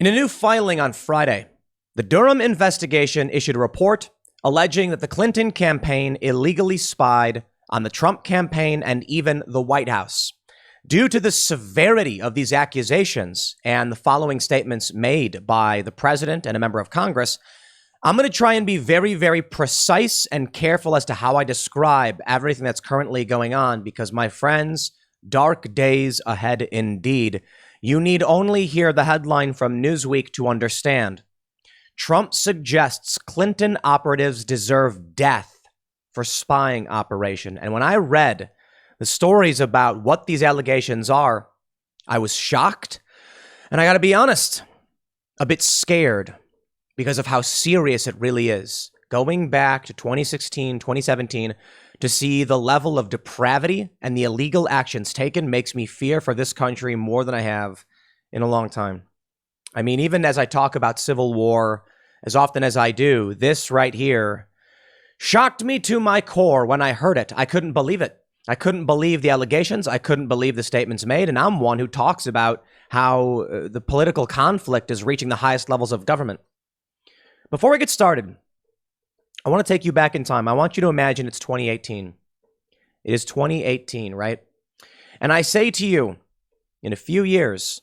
In a new filing on Friday, the Durham investigation issued a report alleging that the Clinton campaign illegally spied on the Trump campaign and even the White House. Due to the severity of these accusations and the following statements made by the president and a member of Congress, I'm going to try and be very, very precise and careful as to how I describe everything that's currently going on, because, my friends, dark days ahead indeed. You need only hear the headline from Newsweek to understand. Trump suggests Clinton operatives deserve death for spying operation. And when I read the stories about what these allegations are, I was shocked. And I got to be honest, a bit scared because of how serious it really is. Going back to 2016, 2017, to see the level of depravity and the illegal actions taken makes me fear for this country more than I have in a long time. I mean, even as I talk about civil war as often as I do, this right here shocked me to my core when I heard it. I couldn't believe it. I couldn't believe the allegations. I couldn't believe the statements made. And I'm one who talks about how the political conflict is reaching the highest levels of government. Before we get started, I want to take you back in time. I want you to imagine it's 2018. It is 2018, right? And I say to you, in a few years,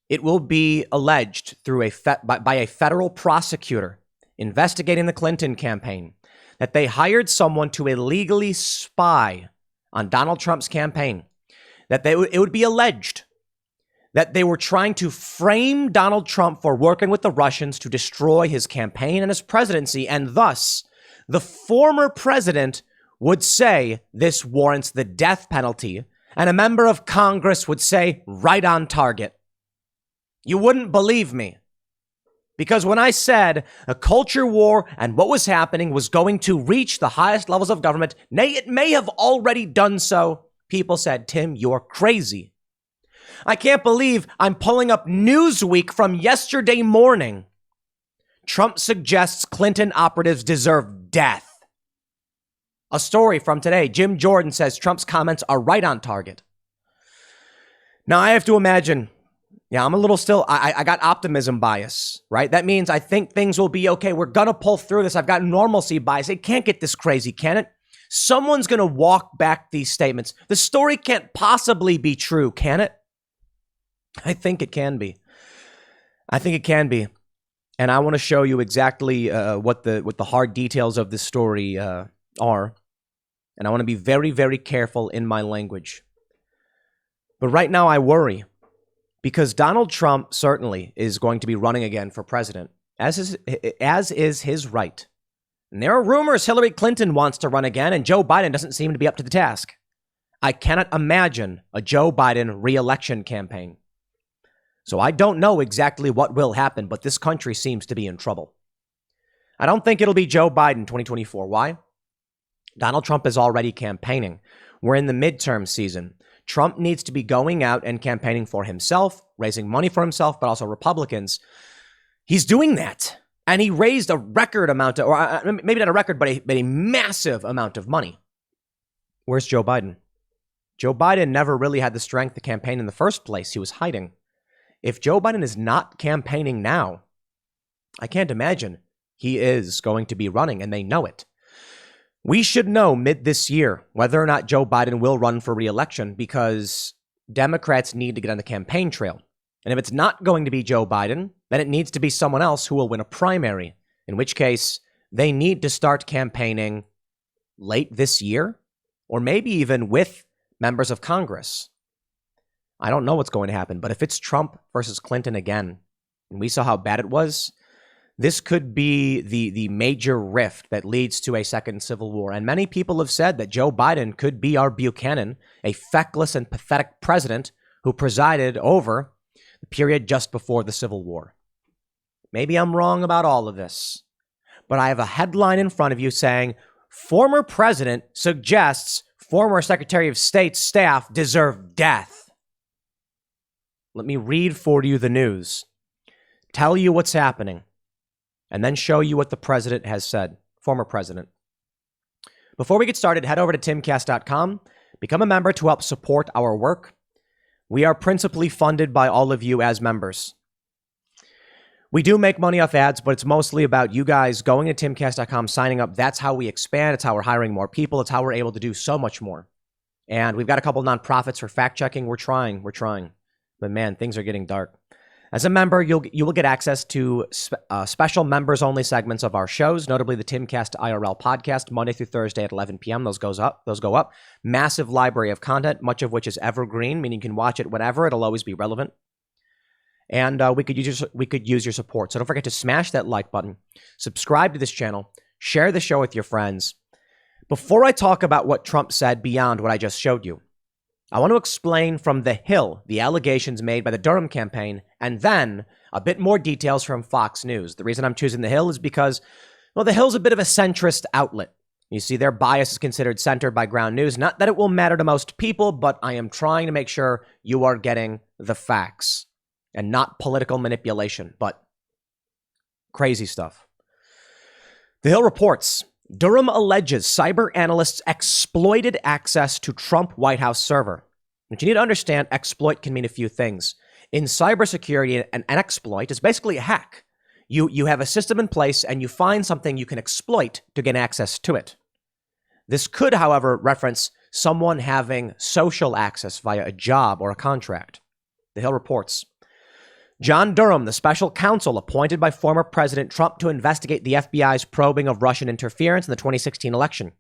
it will be alleged through by a federal prosecutor investigating the Clinton campaign that they hired someone to illegally spy on Donald Trump's campaign. That it would be alleged that they were trying to frame Donald Trump for working with the Russians to destroy his campaign and his presidency, and thus the former president would say this warrants the death penalty, and a member of Congress would say right on target. You wouldn't believe me. Because when I said a culture war and what was happening was going to reach the highest levels of government, nay, it may have already done so, people said, Tim, you're crazy. I can't believe I'm pulling up Newsweek from yesterday morning. Trump suggests Clinton operatives deserve death. A story from today. Jim Jordan says Trump's comments are right on target. Now, I have to imagine, I'm a little still, I got optimism bias, right? That means I think things will be okay. We're going to pull through this. I've got normalcy bias. It can't get this crazy, can it? Someone's going to walk back these statements. The story can't possibly be true, can it? I think it can be. I think it can be. And I want to show you exactly what the hard details of this story are. And I want to be very, very careful in my language. But right now I worry because Donald Trump certainly is going to be running again for president, as is his right. And there are rumors Hillary Clinton wants to run again, and Joe Biden doesn't seem to be up to the task. I cannot imagine a Joe Biden re-election campaign. So I don't know exactly what will happen, but this country seems to be in trouble. I don't think it'll be Joe Biden 2024. Why? Donald Trump is already campaigning. We're in the midterm season. Trump needs to be going out and campaigning for himself, raising money for himself, but also Republicans. He's doing that. And he raised a record amount of, or maybe not a record, but a massive amount of money. Where's Joe Biden? Joe Biden never really had the strength to campaign in the first place. He was hiding. If Joe Biden is not campaigning now, I can't imagine he is going to be running, and they know it. We should know mid this year whether or not Joe Biden will run for re-election, because Democrats need to get on the campaign trail. And if it's not going to be Joe Biden, then it needs to be someone else who will win a primary, in which case they need to start campaigning late this year, or maybe even with members of Congress. I don't know what's going to happen, but if it's Trump versus Clinton again, and we saw how bad it was, this could be the major rift that leads to a second civil war. And many people have said that Joe Biden could be our Buchanan, a feckless and pathetic president who presided over the period just before the Civil War. Maybe I'm wrong about all of this, but I have a headline in front of you saying, former president suggests former Secretary of State's staff deserve death. Let me read for you the news, tell you what's happening, and then show you what the president has said, former president. Before we get started, head over to timcast.com, become a member to help support our work. We are principally funded by all of you as members. We do make money off ads, but it's mostly about you guys going to timcast.com, signing up. That's how we expand. It's how we're hiring more people. It's how we're able to do so much more. And we've got a couple nonprofits for fact checking. We're trying. But man, things are getting dark. As a member, you will get access to special members-only segments of our shows, notably the Timcast IRL podcast, Monday through Thursday at 11 p.m. Those go up. Massive library of content, much of which is evergreen, meaning you can watch it whenever. It'll always be relevant. And we could use your support. So don't forget to smash that like button, subscribe to this channel, share the show with your friends. Before I talk about what Trump said beyond what I just showed you, I want to explain from The Hill the allegations made by the Durham campaign, and then a bit more details from Fox News. The reason I'm choosing The Hill is because, well, The Hill's a bit of a centrist outlet. You see, their bias is considered centered by ground news. Not that it will matter to most people, but I am trying to make sure you are getting the facts and not political manipulation, but crazy stuff. The Hill reports, Durham alleges cyber analysts exploited access to Trump White House server. What you need to understand, exploit can mean a few things. In cybersecurity, an exploit is basically a hack. You have a system in place and you find something you can exploit to gain access to it. This could, however, reference someone having social access via a job or a contract. The Hill reports, John Durham, the special counsel appointed by former President Trump to investigate the FBI's probing of Russian interference in the 2016 election,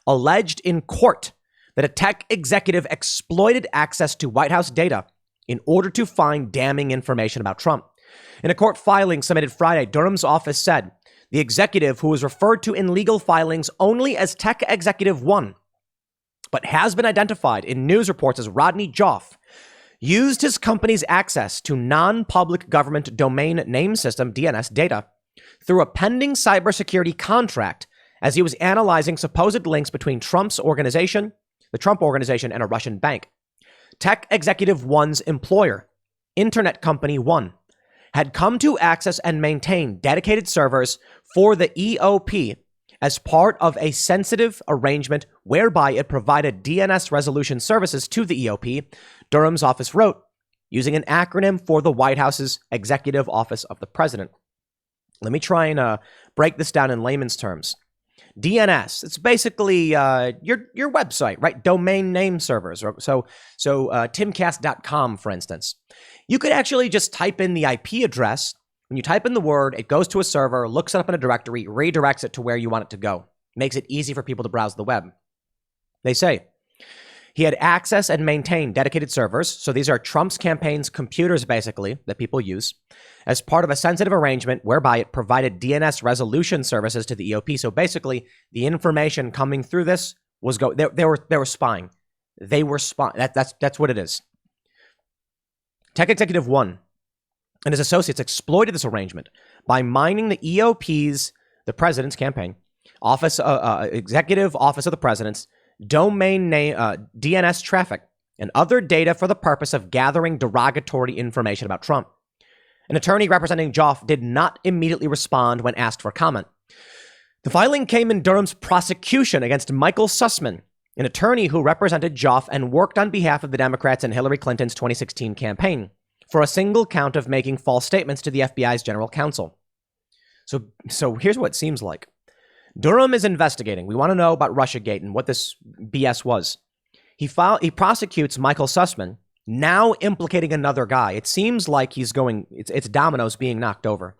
alleged in court that a tech executive exploited access to White House data in order to find damning information about Trump. In a court filing submitted Friday, Durham's office said the executive, who was referred to in legal filings only as Tech Executive 1, but has been identified in news reports as Rodney Joff, used his company's access to non-public government domain name system, DNS, data through a pending cybersecurity contract as he was analyzing supposed links between Trump's organization, the Trump Organization, and a Russian bank. Tech Executive 1's employer, Internet Company 1, had come to access and maintain dedicated servers for the EOP as part of a sensitive arrangement whereby it provided DNS resolution services to the EOP, Durham's office wrote, using an acronym for the White House's Executive Office of the President. Let me try and break this down in layman's terms. DNS, it's basically your website, right? Domain name servers. So timcast.com, for instance. You could actually just type in the IP address. When you type in the word, it goes to a server, looks it up in a directory, redirects it to where you want it to go. Makes it easy for people to browse the web. They say he had access and maintained dedicated servers. So these are Trump's campaign's computers, basically, that people use, as part of a sensitive arrangement whereby it provided DNS resolution services to the EOP. So basically, the information coming through this was they were spying. They were spying. That's what it is. Tech Executive 1 and his associates exploited this arrangement by mining the EOP's, the president's campaign, executive office of the president's domain name, DNS traffic, and other data for the purpose of gathering derogatory information about Trump. An attorney representing Joff did not immediately respond when asked for comment. The filing came in Durham's prosecution against Michael Sussman, an attorney who represented Joff and worked on behalf of the Democrats in Hillary Clinton's 2016 campaign, for a single count of making false statements to the FBI's general counsel. So here's what it seems like. Durham is investigating. We want to know about Russiagate and what this BS was. He prosecutes Michael Sussman, now implicating another guy. It seems like he's going, it's dominoes being knocked over.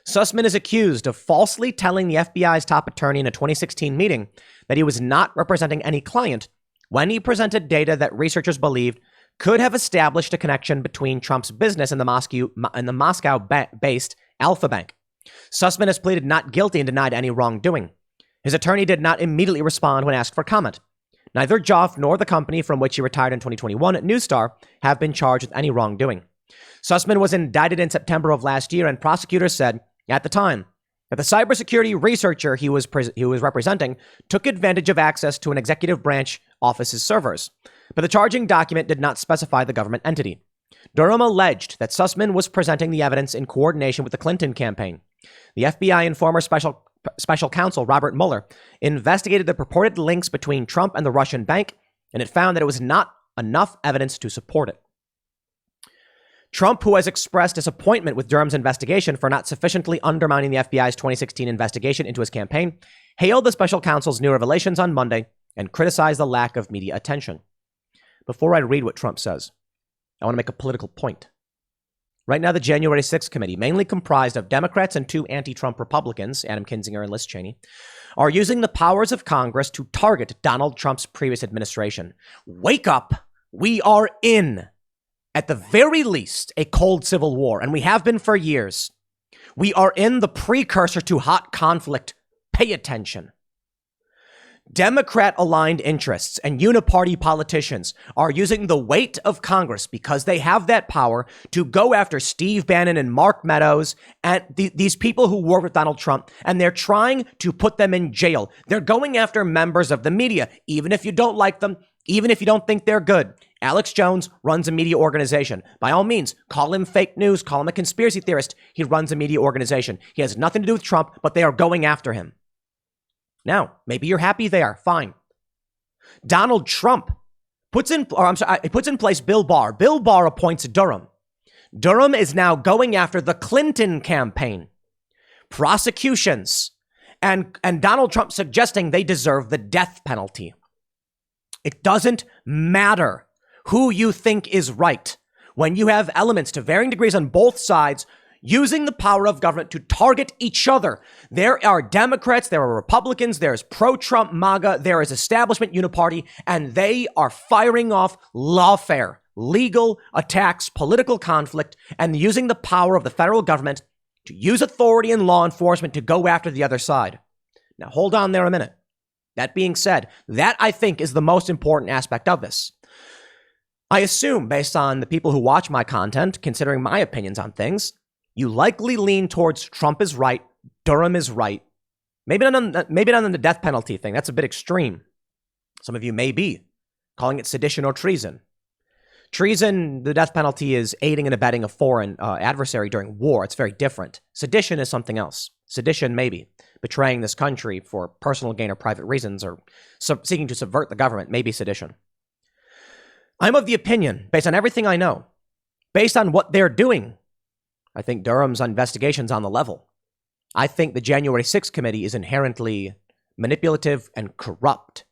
Sussman is accused of falsely telling the FBI's top attorney in a 2016 meeting that he was not representing any client when he presented data that researchers believed could have established a connection between Trump's business and the Moscow-based Alpha Bank. Sussman has pleaded not guilty and denied any wrongdoing. His attorney did not immediately respond when asked for comment. Neither Joff nor the company from which he retired in 2021, Newstar, have been charged with any wrongdoing. Sussman was indicted in September of last year, and prosecutors said at the time that the cybersecurity researcher he was representing took advantage of access to an executive branch office's servers. But the charging document did not specify the government entity. Durham alleged that Sussman was presenting the evidence in coordination with the Clinton campaign. The FBI and former special counsel Robert Mueller investigated the purported links between Trump and the Russian bank, and it found that it was not enough evidence to support it. Trump, who has expressed disappointment with Durham's investigation for not sufficiently undermining the FBI's 2016 investigation into his campaign, hailed the special counsel's new revelations on Monday and criticized the lack of media attention. Before I read what Trump says, I want to make a political point. Right now, the January 6th committee, mainly comprised of Democrats and 2 anti-Trump Republicans, Adam Kinzinger and Liz Cheney, are using the powers of Congress to target Donald Trump's previous administration. Wake up. We are in, at the very least, a cold civil war, and we have been for years. We are in the precursor to hot conflict. Pay attention. Democrat-aligned interests and uniparty politicians are using the weight of Congress, because they have that power, to go after Steve Bannon and Mark Meadows and these people who work with Donald Trump, and they're trying to put them in jail. They're going after members of the media, even if you don't like them, even if you don't think they're good. Alex Jones runs a media organization. By all means, call him fake news, call him a conspiracy theorist. He runs a media organization. He has nothing to do with Trump, but they are going after him. Now, maybe you're happy they are. Fine. Donald Trump puts in place Bill Barr. Bill Barr appoints Durham. Durham is now going after the Clinton campaign, prosecutions, and Donald Trump suggesting they deserve the death penalty. It doesn't matter who you think is right when you have elements to varying degrees on both sides using the power of government to target each other. There are Democrats, there are Republicans, there is pro-Trump MAGA, there is establishment uniparty, and they are firing off lawfare, legal attacks, political conflict, and using the power of the federal government to use authority and law enforcement to go after the other side. Now, hold on there a minute. That being said, that I think is the most important aspect of this. I assume, based on the people who watch my content, considering my opinions on things, you likely lean towards Trump is right, Durham is right. Maybe not on the death penalty thing. That's a bit extreme. Some of you may be calling it sedition or treason. Treason, the death penalty, is aiding and abetting a foreign adversary during war. It's very different. Sedition is something else. Sedition, maybe betraying this country for personal gain or private reasons, or seeking to subvert the government, maybe sedition. I'm of the opinion, based on everything I know, based on what they're doing, I think Durham's investigation's on the level. I think the January 6th committee is inherently manipulative and corrupt.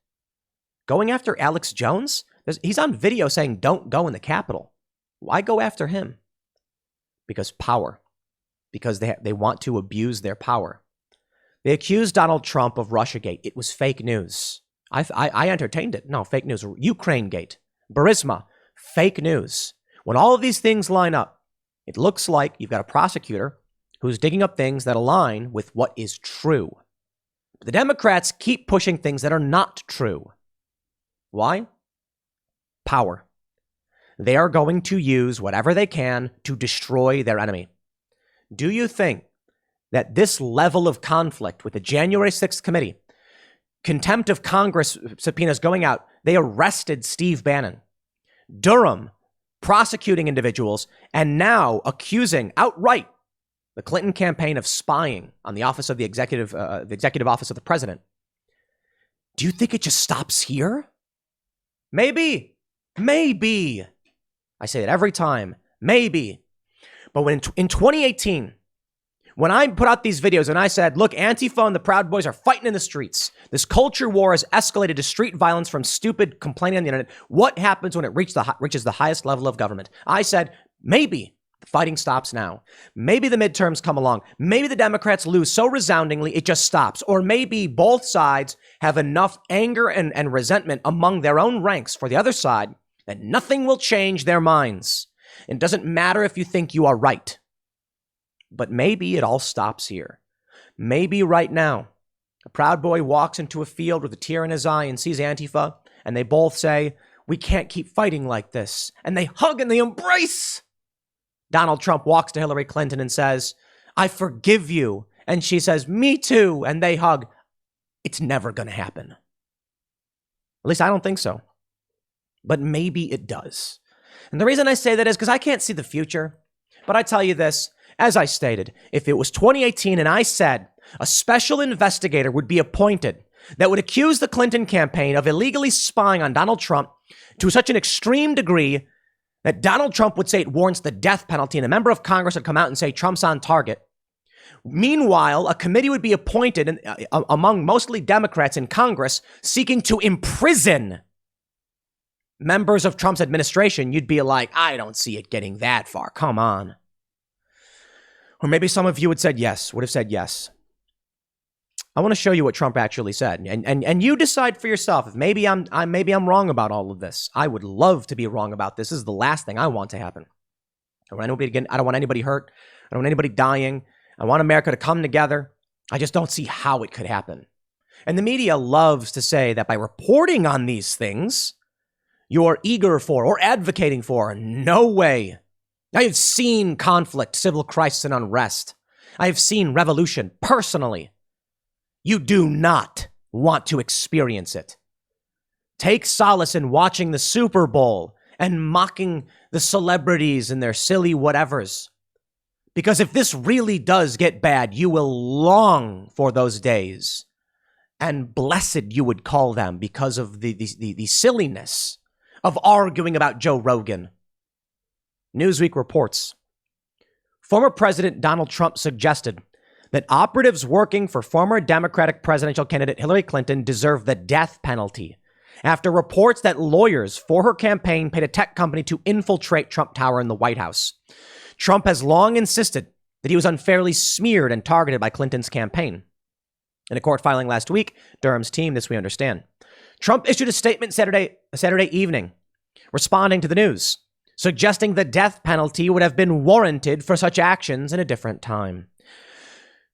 Going after Alex Jones? He's on video saying don't go in the Capitol. Why go after him? Because power. Because they want to abuse their power. They accused Donald Trump of Russiagate. It was fake news. I entertained it. No, fake news. Ukrainegate. Burisma. Fake news. When all of these things line up, it looks like you've got a prosecutor who's digging up things that align with what is true. But the Democrats keep pushing things that are not true. Why? Power. They are going to use whatever they can to destroy their enemy. Do you think that this level of conflict with the January 6th committee, contempt of Congress subpoenas going out, they arrested Steve Bannon, Durham prosecuting individuals, and now accusing outright the Clinton campaign of spying on the office of the executive office of the president. Do you think it just stops here? Maybe. I say that every time. Maybe. But when in 2018, when I put out these videos and I said, look, Antifa and the Proud Boys are fighting in the streets. This culture war has escalated to street violence from stupid complaining on the internet. What happens when it reaches the highest level of government? I said, maybe the fighting stops now. Maybe the midterms come along. Maybe the Democrats lose so resoundingly it just stops. Or maybe both sides have enough anger and resentment among their own ranks for the other side that nothing will change their minds. It doesn't matter if you think you are right. But maybe it all stops here. Maybe right now, a Proud Boy walks into a field with a tear in his eye and sees Antifa, and they both say, we can't keep fighting like this. And they hug and they embrace. Donald Trump walks to Hillary Clinton and says, I forgive you. And she says, me too. And they hug. It's never going to happen. At least I don't think so. But maybe it does. And the reason I say that is because I can't see the future. But I tell you this. As I stated, if it was 2018 and I said a special investigator would be appointed that would accuse the Clinton campaign of illegally spying on Donald Trump to such an extreme degree that Donald Trump would say it warrants the death penalty, and a member of Congress would come out and say Trump's on target. Meanwhile, a committee would be appointed among mostly Democrats in Congress seeking to imprison members of Trump's administration. You'd be like, I don't see it getting that far. Come on. Or maybe some of you would have said yes. I want to show you what Trump actually said, and you decide for yourself if maybe I'm wrong about all of this. I would love to be wrong about this. This is the last thing I want to happen. I don't want anybody hurt. I don't want anybody dying. I want America to come together. I just don't see how it could happen. And the media loves to say that by reporting on these things, you're eager for or advocating for. No way. I have seen conflict, civil crisis, and unrest. I have seen revolution personally. You do not want to experience it. Take solace in watching the Super Bowl and mocking the celebrities and their silly whatevers. Because if this really does get bad, you will long for those days. And blessed you would call them because of the silliness of arguing about Joe Rogan. Newsweek reports, former President Donald Trump suggested that operatives working for former Democratic presidential candidate Hillary Clinton deserve the death penalty after reports that lawyers for her campaign paid a tech company to infiltrate Trump Tower in the White House. Trump has long insisted that he was unfairly smeared and targeted by Clinton's campaign. In a court filing last week, Durham's team, this we understand, Trump issued a statement Saturday evening responding to the news, suggesting the death penalty would have been warranted for such actions in a different time.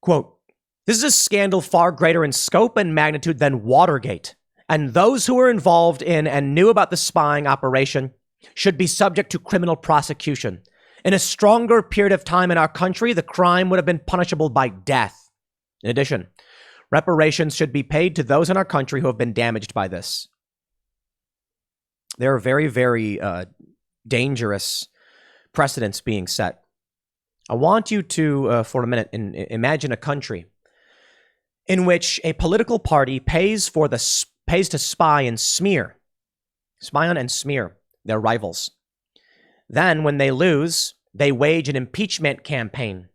Quote, this is a scandal far greater in scope and magnitude than Watergate, and those who were involved in and knew about the spying operation should be subject to criminal prosecution. In a stronger period of time in our country, the crime would have been punishable by death. In addition, reparations should be paid to those in our country who have been damaged by this. There are very, very dangerous precedents being set. I want you to, for a minute, imagine a country in which a political party pays to spy on and smear their rivals. Then, when they lose, they wage an impeachment campaign,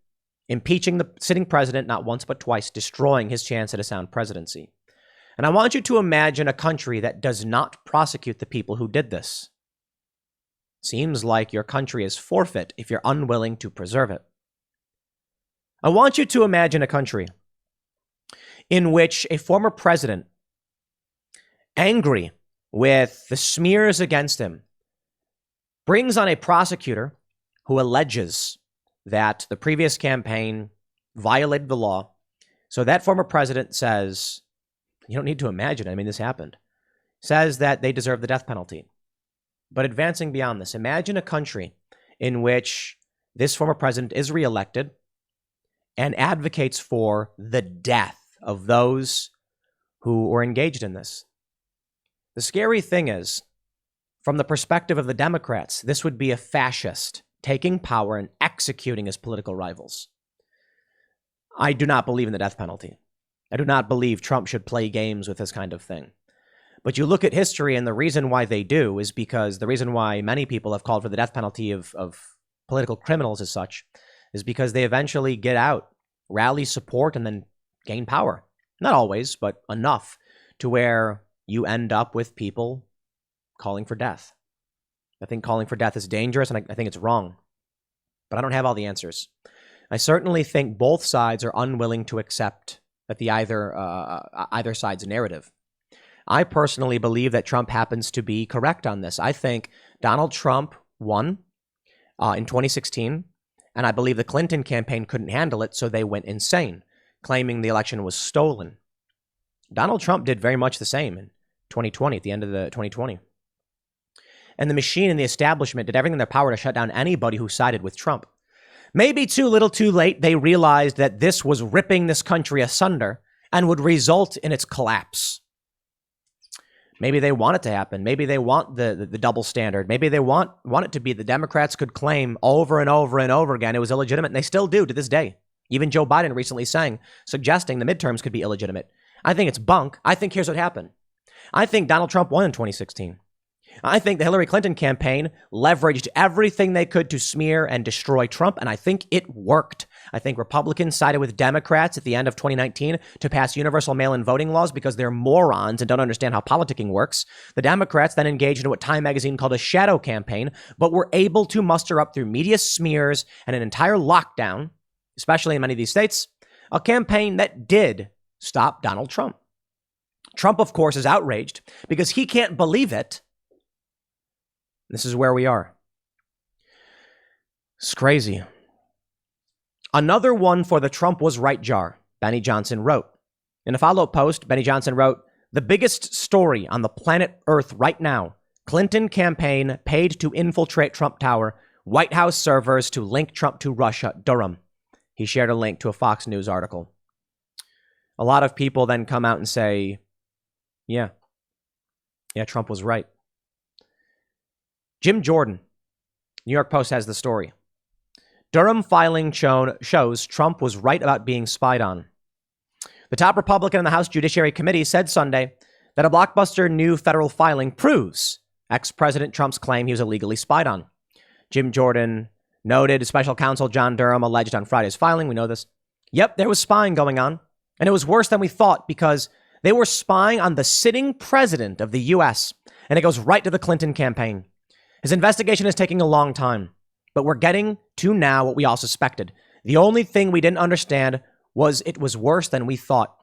impeaching the sitting president not once but twice, destroying his chance at a sound presidency. And I want you to imagine a country that does not prosecute the people who did this. Seems like your country is forfeit if you're unwilling to preserve it. I want you to imagine a country in which a former president, angry with the smears against him, brings on a prosecutor who alleges that the previous campaign violated the law. So that former president says, you don't need to imagine, I mean, this happened, says that they deserve the death penalty. But advancing beyond this, imagine a country in which this former president is reelected and advocates for the death of those who were engaged in this. The scary thing is, from the perspective of the Democrats, this would be a fascist taking power and executing his political rivals. I do not believe in the death penalty. I do not believe Trump should play games with this kind of thing. But you look at history, and the reason why they do is because the reason why many people have called for the death penalty of political criminals as such is because they eventually get out, rally support, and then gain power. Not always, but enough to where you end up with people calling for death. I think calling for death is dangerous, and I think it's wrong. But I don't have all the answers. I certainly think both sides are unwilling to accept that the either side's narrative. I personally believe that Trump happens to be correct on this. I think Donald Trump won in 2016, and I believe the Clinton campaign couldn't handle it, so they went insane, claiming the election was stolen. Donald Trump did very much the same in 2020, at the end of the 2020. And the machine and the establishment did everything in their power to shut down anybody who sided with Trump. Maybe too little too late, they realized that this was ripping this country asunder and would result in its collapse. Maybe they want it to happen. Maybe they want the double standard. Maybe they want it to be the Democrats could claim over and over and over again it was illegitimate, and they still do to this day. Even Joe Biden recently suggesting the midterms could be illegitimate. I think it's bunk. I think here's what happened. I think Donald Trump won in 2016. I think the Hillary Clinton campaign leveraged everything they could to smear and destroy Trump, and I think it worked. I think Republicans sided with Democrats at the end of 2019 to pass universal mail-in voting laws because they're morons and don't understand how politicking works. The Democrats then engaged in what Time magazine called a shadow campaign, but were able to muster up through media smears and an entire lockdown, especially in many of these states, a campaign that did stop Donald Trump. Trump, of course, is outraged because he can't believe it. This is where we are. It's crazy. Another one for the Trump was right jar, Benny Johnson wrote. In a follow-up post, Benny Johnson wrote, "The biggest story on the planet Earth right now, Clinton campaign paid to infiltrate Trump Tower, White House servers to link Trump to Russia, Durham." He shared a link to a Fox News article. A lot of people then come out and say, yeah, Trump was right. Jim Jordan, New York Post has the story. Durham filing shows Trump was right about being spied on. The top Republican in the House Judiciary Committee said Sunday that a blockbuster new federal filing proves ex-President Trump's claim he was illegally spied on. Jim Jordan noted special counsel John Durham alleged on Friday's filing. We know this. Yep, there was spying going on. And it was worse than we thought because they were spying on the sitting president of the U.S. And it goes right to the Clinton campaign. His investigation is taking a long time, but we're getting to now what we all suspected. The only thing we didn't understand was it was worse than we thought.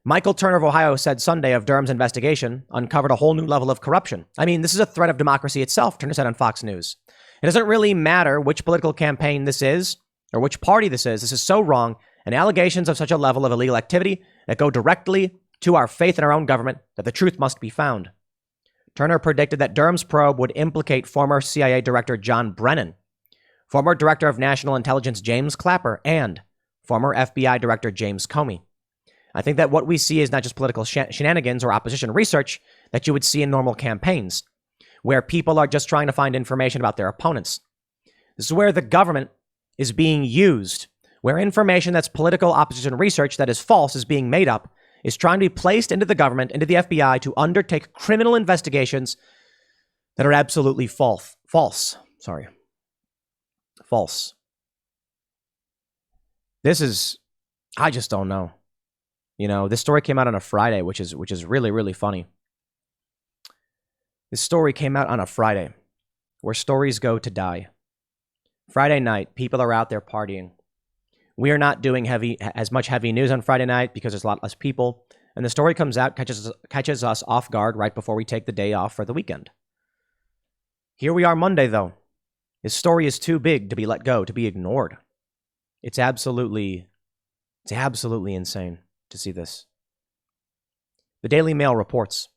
Michael Turner of Ohio said Sunday of Durham's investigation uncovered a whole new level of corruption. I mean, this is a threat of democracy itself, Turner said on Fox News. It doesn't really matter which political campaign this is or which party this is. This is so wrong, and allegations of such a level of illegal activity that go directly to our faith in our own government that the truth must be found. Turner predicted that Durham's probe would implicate former CIA Director John Brennan, former Director of National Intelligence James Clapper, and former FBI Director James Comey. I think that what we see is not just political shenanigans or opposition research that you would see in normal campaigns, where people are just trying to find information about their opponents. This is where the government is being used, where information that's political opposition research that is false is being made up, is trying to be placed into the government, into the FBI, to undertake criminal investigations that are absolutely false. This is, I just don't know. You know, this story came out on a Friday, which is really, really funny. This story came out on a Friday, where stories go to die. Friday night, people are out there partying. We are not doing as much heavy news on Friday night because there's a lot less people. And the story comes out, catches us off guard right before we take the day off for the weekend. Here we are Monday, though. This story is too big to be let go, to be ignored. It's absolutely insane to see this. The Daily Mail reports,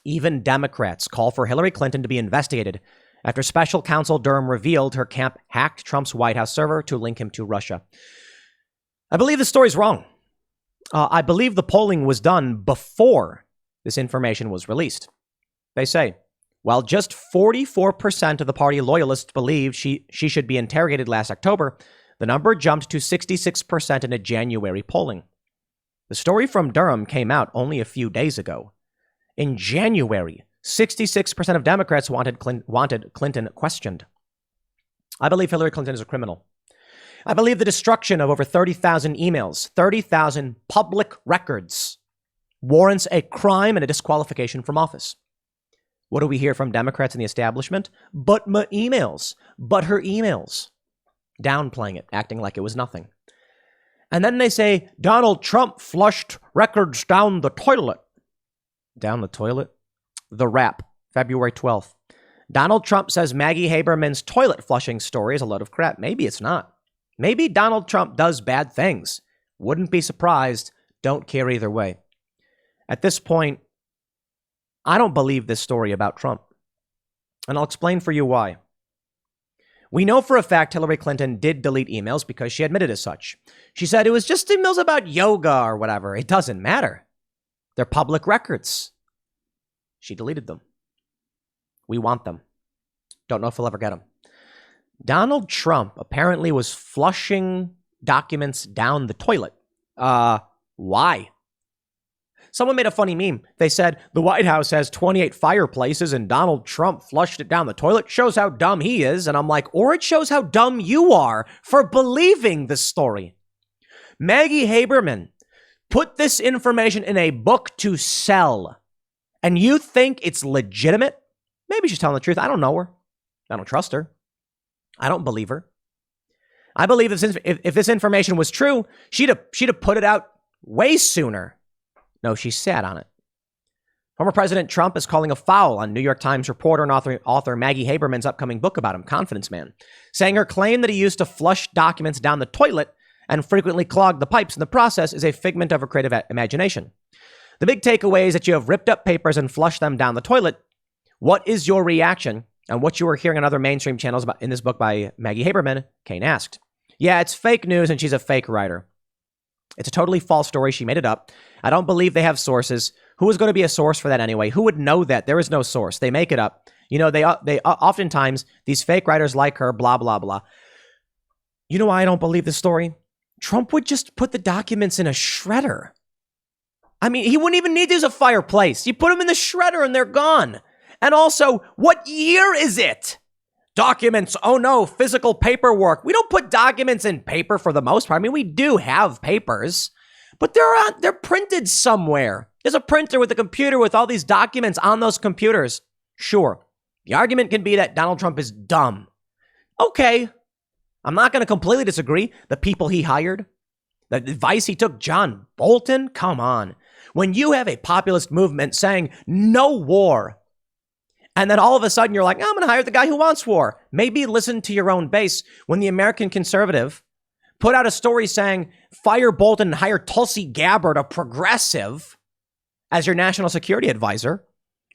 even Democrats call for Hillary Clinton to be investigated after special counsel Durham revealed her camp hacked Trump's White House server to link him to Russia. I believe the story's wrong. I believe the polling was done before this information was released. They say, while just 44% of the party loyalists believed she should be interrogated last October, the number jumped to 66% in a January polling. The story from Durham came out only a few days ago. In January, 66% of Democrats wanted Clinton questioned. I believe Hillary Clinton is a criminal. I believe the destruction of over 30,000 emails, 30,000 public records, warrants a crime and a disqualification from office. What do we hear from Democrats in the establishment? But her emails. Downplaying it, acting like it was nothing. And then they say, Donald Trump flushed records down the toilet. Down the toilet? The Wrap, February 12th. Donald Trump says Maggie Haberman's toilet flushing story is a load of crap. Maybe it's not. Maybe Donald Trump does bad things. Wouldn't be surprised. Don't care either way. At this point, I don't believe this story about Trump. And I'll explain for you why. We know for a fact Hillary Clinton did delete emails because she admitted as such. She said it was just emails about yoga or whatever. It doesn't matter. They're public records. She deleted them. We want them. Don't know if we'll ever get them. Donald Trump apparently was flushing documents down the toilet. Why? Someone made a funny meme. They said the White House has 28 fireplaces and Donald Trump flushed it down the toilet. Shows how dumb he is. And I'm like, or it shows how dumb you are for believing this story. Maggie Haberman put this information in a book to sell. And you think it's legitimate? Maybe she's telling the truth. I don't know her. I don't trust her. I don't believe her. I believe if this information was true, she'd have put it out way sooner. No, she sat on it. Former President Trump is calling a foul on New York Times reporter and author Maggie Haberman's upcoming book about him, Confidence Man, saying her claim that he used to flush documents down the toilet and frequently clogged the pipes in the process is a figment of her creative imagination. The big takeaway is that you have ripped up papers and flushed them down the toilet. What is your reaction? And what you were hearing on other mainstream channels about in this book by Maggie Haberman, Kane asked. Yeah, it's fake news and she's a fake writer. It's a totally false story. She made it up. I don't believe they have sources. Who is going to be a source for that anyway? Who would know that? There is no source. They make it up. You know, they oftentimes, these fake writers like her, blah, blah, blah. You know why I don't believe this story? Trump would just put the documents in a shredder. I mean, he wouldn't even need to use a fireplace. You put them in the shredder and they're gone. And also, what year is it? Documents, oh no, physical paperwork. We don't put documents in paper for the most part. I mean, we do have papers, but they're printed somewhere. There's a printer with a computer with all these documents on those computers. Sure, the argument can be that Donald Trump is dumb. Okay, I'm not going to completely disagree. The people he hired, the advice he took, John Bolton, come on. When you have a populist movement saying no war, and then all of a sudden you're like, I'm going to hire the guy who wants war. Maybe listen to your own base. When the American Conservative put out a story saying, fire Bolton and hire Tulsi Gabbard, a progressive, as your national security advisor,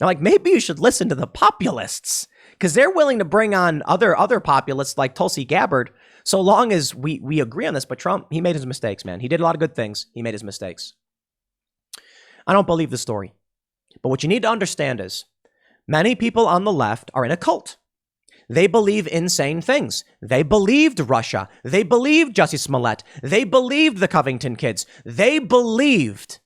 I'm like, maybe you should listen to the populists because they're willing to bring on other populists like Tulsi Gabbard so long as we agree on this. But Trump, he made his mistakes, man. He did a lot of good things. He made his mistakes. I don't believe the story. But what you need to understand is, many people on the left are in a cult. They believe insane things. They believed Russia. They believed Jussie Smollett. They believed the Covington kids. They believed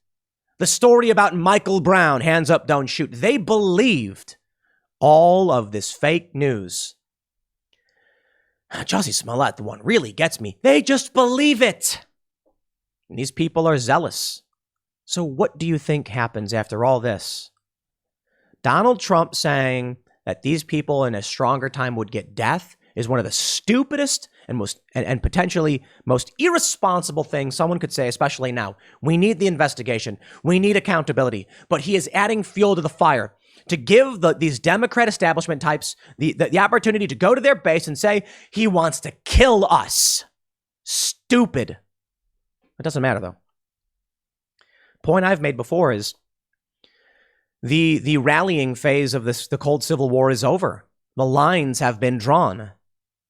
the story about Michael Brown, hands up, don't shoot. They believed all of this fake news. Jussie Smollett, the one really gets me. They just believe it. And these people are zealous. So what do you think happens after all this? Donald Trump saying that these people in a stronger time would get death is one of the stupidest and potentially most irresponsible things someone could say, especially now. We need the investigation. We need accountability. But he is adding fuel to the fire to give these Democrat establishment types the opportunity to go to their base and say he wants to kill us. Stupid. It doesn't matter, though. Point I've made before is the rallying phase of the Cold Civil War is over. The lines have been drawn.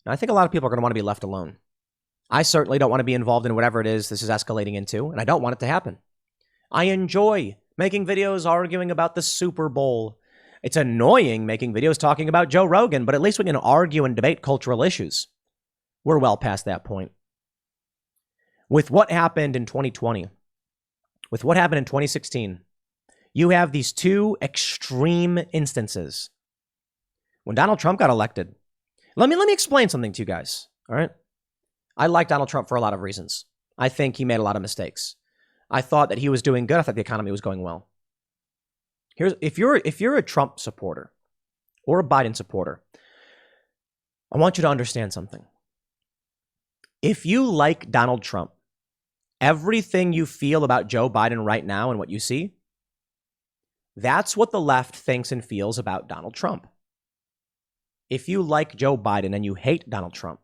And I think a lot of people are going to want to be left alone. I certainly don't want to be involved in whatever it is this is escalating into, and I don't want it to happen. I enjoy making videos arguing about the Super Bowl. It's annoying making videos talking about Joe Rogan, but at least we can argue and debate cultural issues. We're well past that point. With what happened in 2020, with what happened in 2016, you have these two extreme instances. When Donald Trump got elected, let me explain something to you guys, all right? I like Donald Trump for a lot of reasons. I think he made a lot of mistakes. I thought that he was doing good. I thought the economy was going well. If you're a Trump supporter or a Biden supporter, I want you to understand something. If you like Donald Trump, everything you feel about Joe Biden right now and what you see, that's what the left thinks and feels about Donald Trump. If you like Joe Biden and you hate Donald Trump,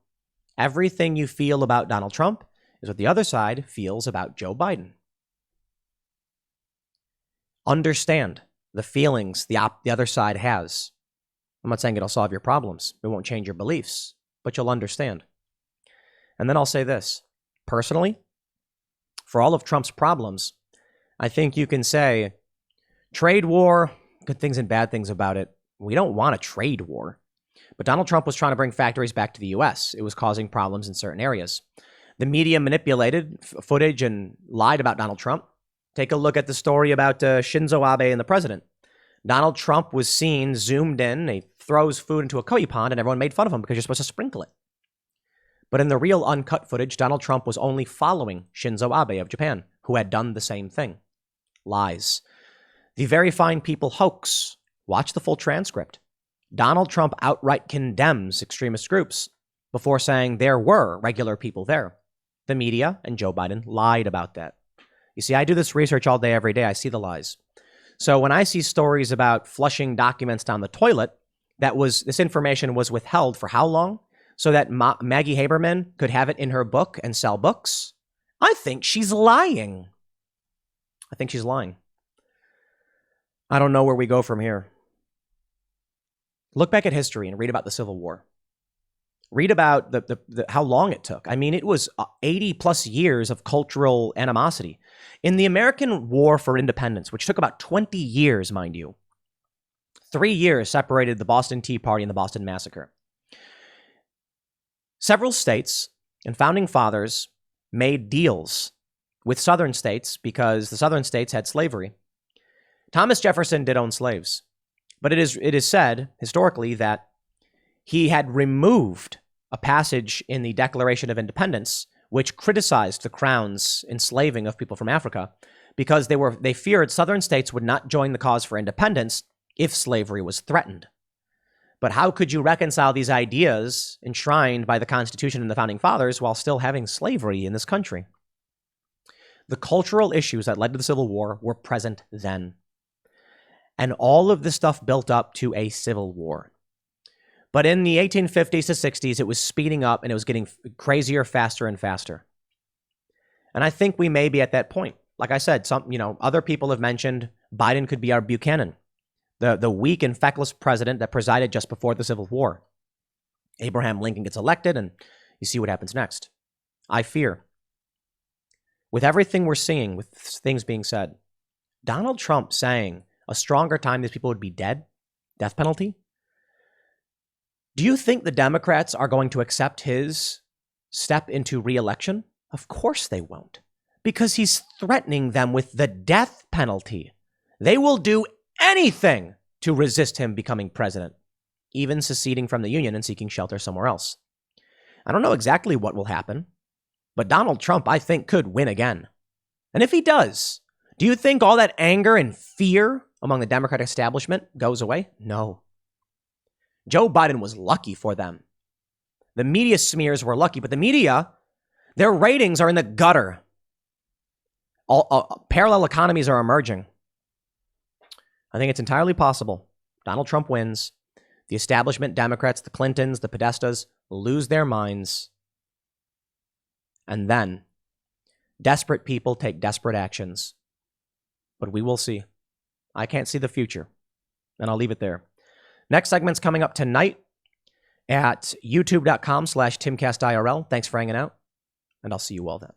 everything you feel about Donald Trump is what the other side feels about Joe Biden. Understand the feelings the other side has. I'm not saying it'll solve your problems. It won't change your beliefs, but you'll understand. And then I'll say this. Personally, for all of Trump's problems, I think you can say trade war, good things and bad things about it. We don't want a trade war. But Donald Trump was trying to bring factories back to the U.S. It was causing problems in certain areas. The media manipulated footage and lied about Donald Trump Take a look at the story about Shinzo Abe and the president. Donald Trump was seen zoomed in. He throws food into a koi pond and everyone made fun of him because you're supposed to sprinkle it. But in the real uncut footage, Donald Trump was only following Shinzo Abe of Japan, who had done the same thing. Lies. The Very Fine People hoax. Watch the full transcript. Donald Trump outright condemns extremist groups before saying there were regular people there. The media and Joe Biden lied about that. You see, I do this research all day, every day. I see the lies. So when I see stories about flushing documents down the toilet, this information was withheld for how long? So that Maggie Haberman could have it in her book and sell books? I think she's lying. I think she's lying. I don't know where we go from here. Look back at history and read about the Civil War. Read about how long it took. I mean, it was 80 plus years of cultural animosity. In the American War for Independence, which took about 20 years, mind you, 3 years separated the Boston Tea Party and the Boston Massacre. Several states and founding fathers made deals with southern states because the southern states had slavery. Thomas Jefferson did own slaves, but it is said historically that he had removed a passage in the Declaration of Independence which criticized the Crown's enslaving of people from Africa because they feared southern states would not join the cause for independence if slavery was threatened. But how could you reconcile these ideas enshrined by the Constitution and the Founding Fathers while still having slavery in this country? The cultural issues that led to the Civil War were present then. And all of this stuff built up to a civil war. But in the 1850s to 60s, it was speeding up and it was getting crazier, faster and faster. And I think we may be at that point. Like I said, other people have mentioned Biden could be our Buchanan, the weak and feckless president that presided just before the Civil War. Abraham Lincoln gets elected and you see what happens next. I fear, with everything we're seeing, with things being said, Donald Trump saying a stronger time these people would be dead, death penalty. Do you think the Democrats are going to accept his step into re-election? Of course they won't, because he's threatening them with the death penalty. They will do anything to resist him becoming president, even seceding from the Union and seeking shelter somewhere else. I don't know exactly what will happen, but Donald Trump, I think, could win again. And if he does, do you think all that anger and fear among the Democratic establishment goes away? No. Joe Biden was lucky for them. The media smears were lucky, but the media, their ratings are in the gutter. Parallel economies are emerging. I think it's entirely possible Donald Trump wins. The establishment Democrats, the Clintons, the Podestas lose their minds. And then desperate people take desperate actions. But we will see. I can't see the future. And I'll leave it there. Next segment's coming up tonight at youtube.com/TimCastIRL. Thanks for hanging out, and I'll see you all then.